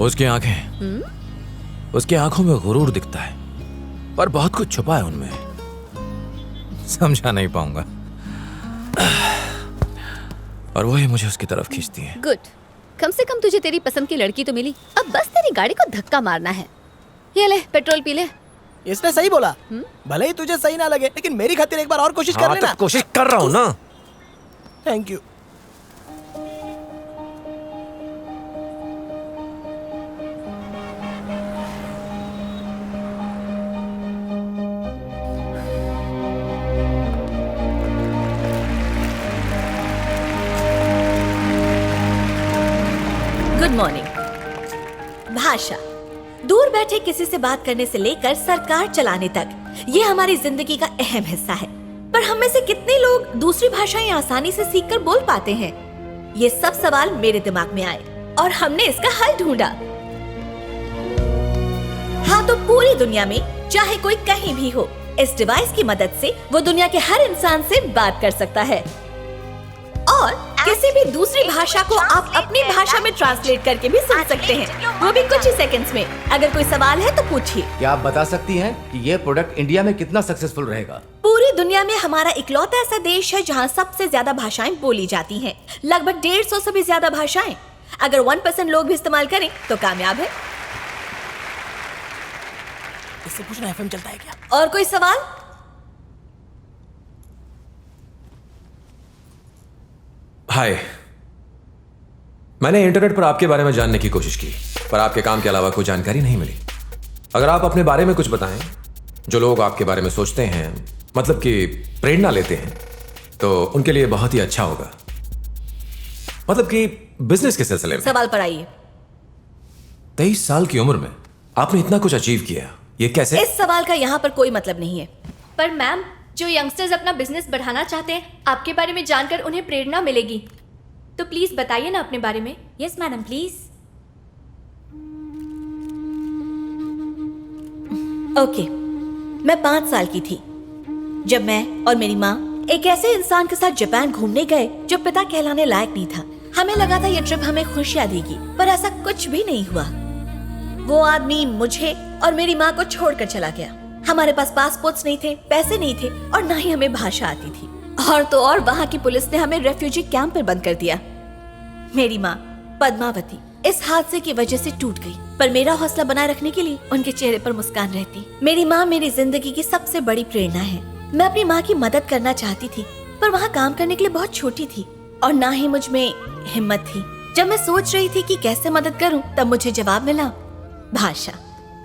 उसकी आंखें, उसकी आंखों में गुरूर दिखता है, पर बहुत कुछ छुपा है उनमें, समझा नहीं पाऊंगा। और वही मुझे उसकी तरफ खींचती है। गुड, कम से कम तुझे तेरी पसंद की लड़की तो मिली। अब बस तेरी गाड़ी को धक्का मारना है। ये ले, पेट्रोल पी ले। इसने सही बोला। भले ही तुझे सही ना लगे, लेकिन मेरी खातिर एक बार और कोशिश कर लेना। तो कोशिश कर रहा हूँ ना। Thank you. Good morning. भाषा, दूर बैठे किसी से बात करने से लेकर सरकार चलाने तक, ये हमारी जिंदगी का अहम हिस्सा है। पर हम में से कितने लोग दूसरी भाषाएं आसानी से सीखकर बोल पाते हैं? ये सब सवाल मेरे दिमाग में आए और हमने इसका हल ढूंढा। हाँ, तो पूरी दुनिया में चाहे कोई कहीं भी हो, इस डिवाइस की मदद से वो दुनिया के हर इंसान से बात कर सकता है और किसी भी दूसरी भाषा को आप अपनी भाषा में ट्रांसलेट करके भी सुन सकते हैं, वो भी कुछ ही सेकंड्स में। अगर कोई सवाल है तो पूछिए। क्या आप बता सकती हैं कि ये प्रोडक्ट इंडिया में कितना सक्सेसफुल रहेगा? पूरी दुनिया में हमारा इकलौता ऐसा देश है जहाँ सबसे ज्यादा भाषाएं बोली जाती हैं, लगभग 150 से भी ज्यादा भाषाएं। अगर 1% लोग भी इस्तेमाल करें तो कामयाब है। इससे पूछना एफएम चलता है क्या? और कोई सवाल? हाय, मैंने इंटरनेट पर आपके बारे में जानने की कोशिश की, पर आपके काम के अलावा कोई जानकारी नहीं मिली। अगर आप अपने बारे में कुछ बताएं, जो लोग आपके बारे में सोचते हैं, मतलब कि प्रेरणा लेते हैं, तो उनके लिए बहुत ही अच्छा होगा। मतलब कि बिजनेस के सिलसिले में। सवाल पर आइए। 23 साल की उम्र में आपने इतना कुछ अचीव किया, ये कैसे? इस सवाल का यहाँ पर कोई मतलब नहीं है। पर मैम, जो यंगस्टर्स अपना बिजनेस बढ़ाना चाहते हैं, आपके बारे में जानकर उन्हें प्रेरणा मिलेगी। तो प्लीज बताइए ना अपने बारे में। Yes madam, please. ओके, मैं 5 साल की थी जब मैं और मेरी माँ एक ऐसे इंसान के साथ जापान घूमने गए जो पिता कहलाने लायक नहीं था। हमें लगा था ये ट्रिप हमें खुशियाँ देगी, पर ऐसा कुछ भी नहीं हुआ। वो आदमी मुझे और मेरी माँ को छोड़कर चला गया। हमारे पास पासपोर्ट्स नहीं थे, पैसे नहीं थे और ना ही हमें भाषा आती थी। और तो और वहाँ की पुलिस ने हमें रेफ्यूजी कैंप में बंद कर दिया। मेरी माँ पद्मावती इस हादसे की वजह से टूट गई, पर मेरा हौसला बनाए रखने के लिए उनके चेहरे पर मुस्कान रहती। मेरी माँ मेरी जिंदगी की सबसे बड़ी प्रेरणा है। मैं अपनी माँ की मदद करना चाहती थी, पर वहाँ काम करने के लिए बहुत छोटी थी और ना ही मुझ में हिम्मत थी। जब मैं सोच रही थी कि कैसे मदद करूँ, तब मुझे जवाब मिला, भाषा।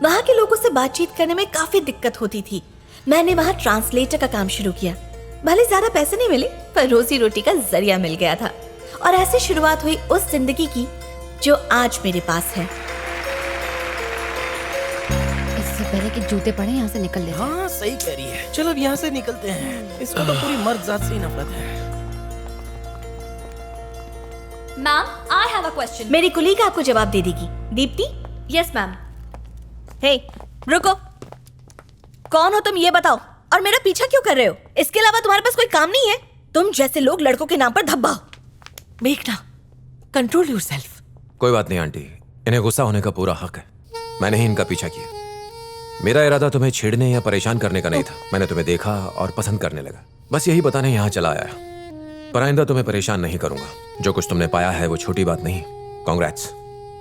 वहाँ के लोगों से बातचीत करने में काफी दिक्कत होती थी। मैंने वहाँ ट्रांसलेटर का काम शुरू किया। भले ज्यादा पैसे नहीं मिले, पर रोजी रोटी का जरिया मिल गया था और ऐसे शुरुआत हुई उस जिंदगी की जो आज मेरे पास है। इससे पहले कि जूते पड़े यहाँ से निकल ले। हाँ, सही कह रही है। चलो अब यहाँ से निकलते हैं। इसको तो पूरी मर्द जात से ही नफरत है। Ma'am, I have a question. मेरी कुलीग आपको जवाब दे देगी। दीप्ति? Yes ma'am. हे, रुको। कौन हो तुम, ये बताओ, और मेरा पीछा क्यों कर रहे हो? इसके अलावा तुम्हारे पास कोई काम नहीं है? तुम जैसे लोग लड़कों के नाम पर धब्बा हो। मेघना, कंट्रोल योरसेल्फ। कोई बात नहीं आंटी, इन्हें गुस्सा होने का पूरा हक है। मैंने ही इनका पीछा किया। मेरा इरादा तुम्हें छेड़ने या परेशान करने का नहीं था। मैंने तुम्हें देखा और पसंद करने लगा, बस यही बताने यहाँ चला आया। पर आइंदा तुम्हें परेशान नहीं करूंगा। जो कुछ तुमने पाया है वो छोटी बात नहीं। Congrats,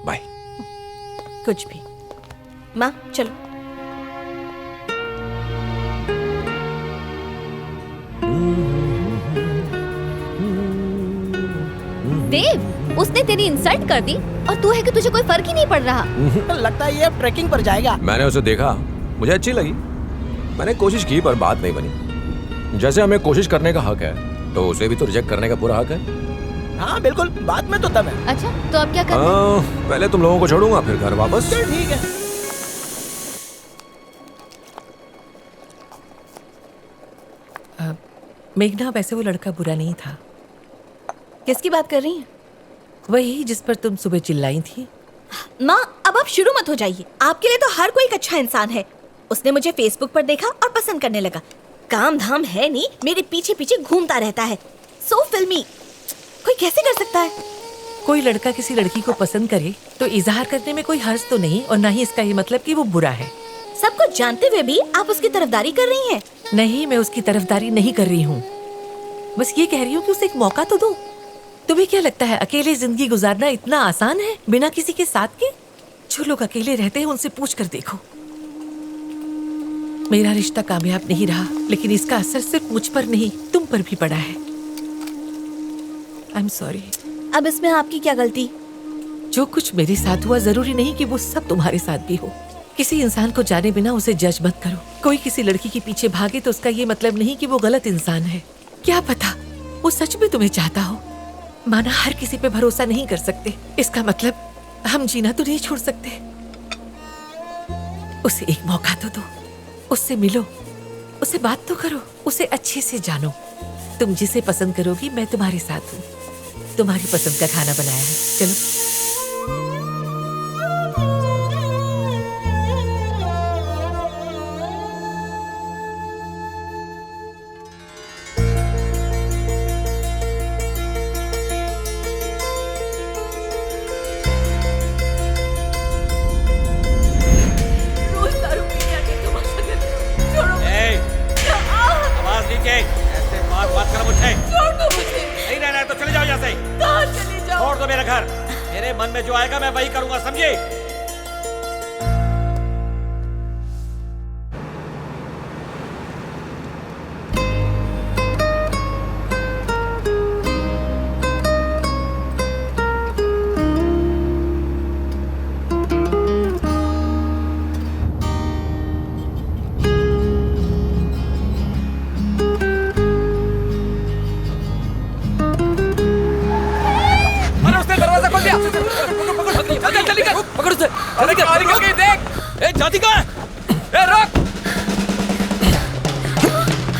bye. कुछ भी। माँ, चलो। देव, उसने तेरी इंसल्ट कर दी और तू है कि तुझे कोई फर्क ही नहीं पड़ रहा। लगता है ये अब ट्रैकिंग पर जाएगा। मैंने उसे देखा, मुझे अच्छी लगी। मैंने कोशिश की पर बात नहीं बनी। जैसे हमें कोशिश करने का हक है, तो उसे भी तो रिजेक्ट करने का पूरा हक है। हाँ बिल्कुल, बात में तो दम है। अच्छा, तो अब क्या करना? पहले तुम लोगों को छोड़ूंगा, फिर घर वापस। चल ठीक है। मेघना, वैसे वो लड़का बुरा नहीं था। किसकी बात कर रही हैं? वही जिस पर तुम सुबह चिल्लाई थी। माँ, अब आप शुरू मत हो जाइए। आपके लिए तो हर कोई एक अच्छा इंसान है। उसने मुझे फेसबुक पर देखा और पसंद करने लगा। काम धाम है नहीं, मेरे पीछे पीछे घूमता रहता है। सो फिल्मी, कोई कैसे कर सकता है? कोई लड़का किसी लड़की को पसंद करे तो इजहार करने में कोई हर्ज तो नहीं, और ना ही इसका ये मतलब कि वो बुरा है। सब कुछ जानते हुए भी आप उसकी तरफदारी कर रही हैं। नहीं, मैं उसकी तरफदारी नहीं कर रही हूँ। बस ये कह रही हूँ कि उसे एक मौका तो दो। तुम्हें क्या लगता है अकेले जिंदगी गुजारना इतना आसान है बिना किसी के साथ के? जो लोग अकेले रहते हैं उनसे पूछ कर देखो। मेरा रिश्ता कामयाब नहीं रहा, लेकिन इसका असर सिर्फ मुझ पर नहीं तुम पर भी पड़ा है। I am sorry. अब इसमें आपकी क्या गलती? जो कुछ मेरे साथ हुआ जरूरी नहीं कि वो सब तुम्हारे साथ भी हो। किसी इंसान को जाने बिना उसे जज मत करो। कोई किसी लड़की के पीछे भागे तो उसका ये मतलब नहीं कि वो गलत इंसान है। क्या पता वो सच में तुम्हें चाहता हो। माना हर किसी पे भरोसा नहीं कर सकते, इसका मतलब हम जीना तो नहीं छोड़ सकते। उसे एक मौका तो दो, उससे मिलो, उससे बात तो करो, उसे अच्छे से जानो। तुम जिसे पसंद करोगी मैं तुम्हारे साथ हूँ। तुम्हारी पसंद का खाना बनाया है, चलो। आवाज नीचे, ऐसे बात करो मुझसे। छोड़ दो मुझे। नहीं रहना है तो चले जाओ यहाँ से। कहाँ चले जाओ? छोड़ दो मेरा घर। मेरे मन में जो आएगा मैं वही करूंगा, समझे?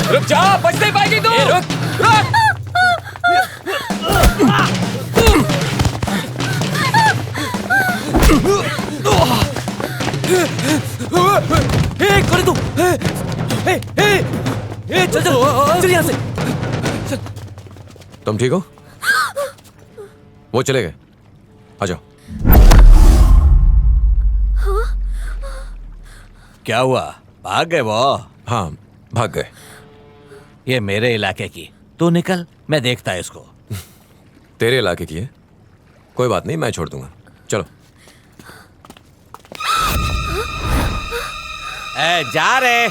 रुक जा, बच नहीं पाएगी तू। रुक। करे तू। चल चल चल यहाँ से। तुम ठीक हो? वो चले गए, आ जाओ। क्या हुआ? भाग गए वो? हाँ, भाग गए। ये मेरे इलाके की, तू निकल, मैं देखता है इसको। तेरे इलाके की है? कोई बात नहीं, मैं छोड़ दूंगा, चलो। जा रे।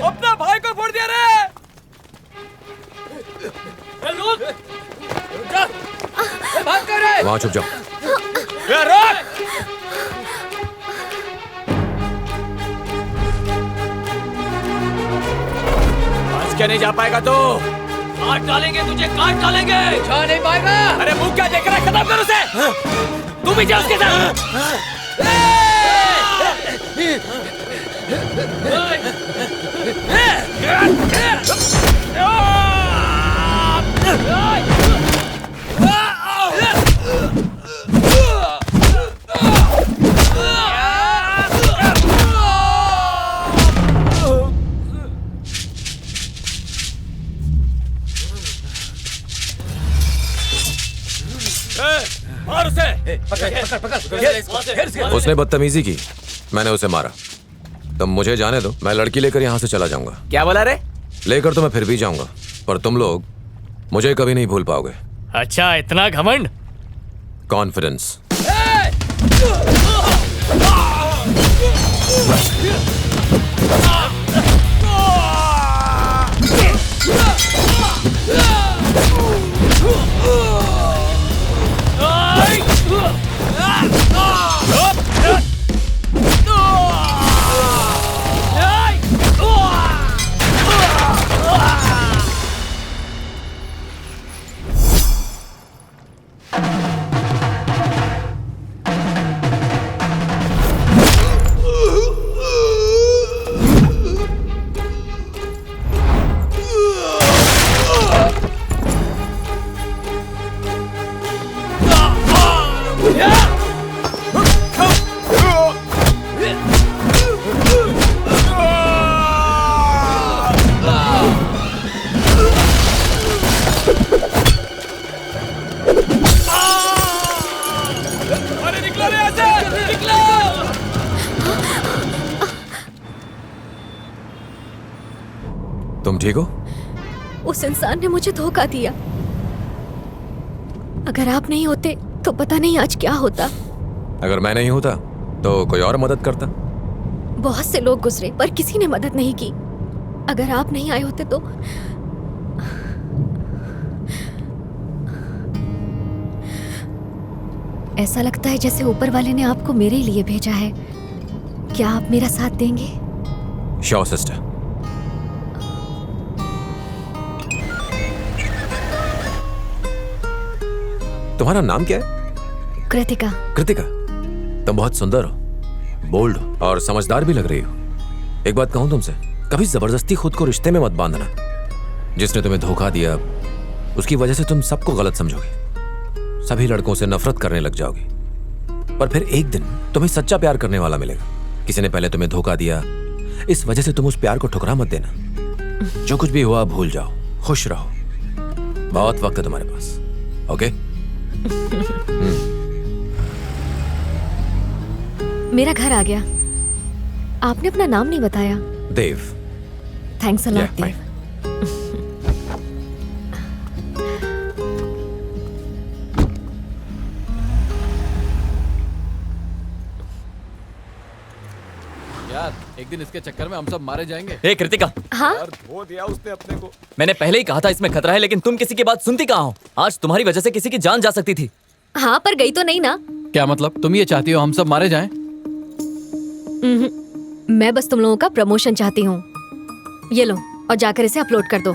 अपना भाई को फोड़ दिया रे। भाग कर रे। वहां छुप जाओ। आज क्या नहीं जा पाएगा तू? काट डालेंगे तुझे, काट डालेंगे। जा नहीं पाएगा। अरे मुंह क्या देख रहा है? खत्म कर उसे। तू भी जा उसके साथ। मार उसे। उसने बदतमीजी की, मैंने उसे मारा। तुम मुझे जाने दो, मैं लड़की लेकर यहाँ से चला जाऊंगा। क्या बोला रे? लेकर तो मैं फिर भी जाऊंगा, पर तुम लोग मुझे कभी नहीं भूल पाओगे। अच्छा, इतना घमंड? कॉन्फिडेंस। तुम ठीक हो? उस इंसान ने मुझे धोखा दिया। अगर आप नहीं होते तो पता नहीं आज क्या होता। अगर मैं नहीं होता तो कोई और मदद करता। बहुत से लोग गुजरे पर किसी ने मदद नहीं की। अगर आप नहीं आए होते तो ऐसा लगता है जैसे ऊपर वाले ने आपको मेरे लिए भेजा है। क्या आप मेरा साथ देंगे? Sure sister. तुम्हारा नाम क्या है? कृतिका। कृतिका, तुम बहुत सुंदर हो, बोल्ड हो और समझदार भी लग रही हो। एक बात कहूं तुमसे, कभी जबरदस्ती खुद को रिश्ते में मत बांधना। जिसने तुम्हें धोखा दिया उसकी वजह से तुम सबको गलत समझोगे, सभी लड़कों से नफरत करने लग जाओगे। पर फिर एक दिन तुम्हें सच्चा प्यार करने वाला मिलेगा। किसी ने पहले तुम्हें धोखा दिया, इस वजह से तुम उस प्यार को ठुकरा मत देना। जो कुछ भी हुआ भूल जाओ, खुश रहो। बहुत वक्त है तुम्हारे पास। ओके? मेरा घर आ गया। आपने अपना नाम नहीं बताया। देव। थैंक्स अ लॉट Yeah, देव। यार एक दिन इसके चक्कर में हम सब मारे जाएंगे। हे कृतिका, हाँ, धो दिया उसने अपने को। मैंने पहले ही कहा था इसमें खतरा है, लेकिन तुम किसी की बात सुनती कहाँ हो? आज तुम्हारी वजह से किसी की जान जा सकती थी। हाँ पर गई तो नहीं ना। क्या मतलब? तुम ये चाहती हो हम सब मारे जाएं? मैं बस तुम लोगों का प्रमोशन चाहती हूँ। ये लो और जाकर इसे अपलोड कर दो।